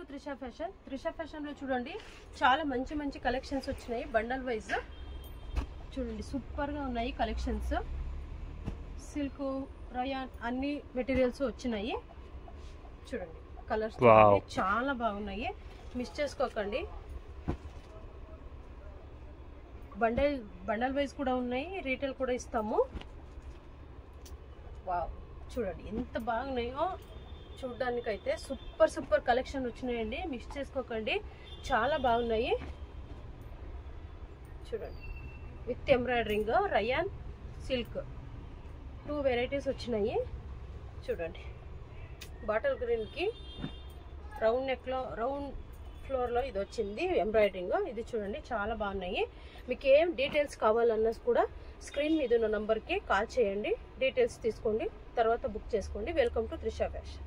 Trisha fashion లో చూడండి చాలా మంచి మంచి కలెక్షన్స్ వచ్చినాయి. బండల్ వైజ్ చూడండి సూపర్ గా ఉన్నాయి కలెక్షన్స్. సిల్క్ రయాన్ అన్ని మెటీరియల్స్ వచ్చినాయి. చూడండి కలర్స్ చాలా బాగున్నాయి, మిస్ చేసుకోకండి. బండల్ వైజ్ కూడా ఉన్నాయి, రీటైల్ కూడా ఇస్తాము. వావ్ చూడండి ఎంత బాగున్నాయో, చూడ్డానికైతే సూపర్ కలెక్షన్ వచ్చినాయండి, మిస్ చేసుకోకండి. చాలా బాగున్నాయి చూడండి. With embroidering rayon silk 2 varieties వచ్చినాయి. చూడండి బాటిల్ గ్రీన్ కి రౌండ్ నెక్ లో రౌండ్ ఫ్లోర్ లో ఇది వచ్చింది ఎంబ్రాయిడరింగ్. ఇది చూడండి చాలా బాగున్నాయి. మీకు ఏం డీటెయిల్స్ కావాలన్నా కూడా స్క్రీన్ మీద ఉన్న నంబర్కి కాల్ చేయండి, డీటెయిల్స్ తీసుకోండి, తర్వాత బుక్ చేసుకోండి. Welcome to Trisha fashion.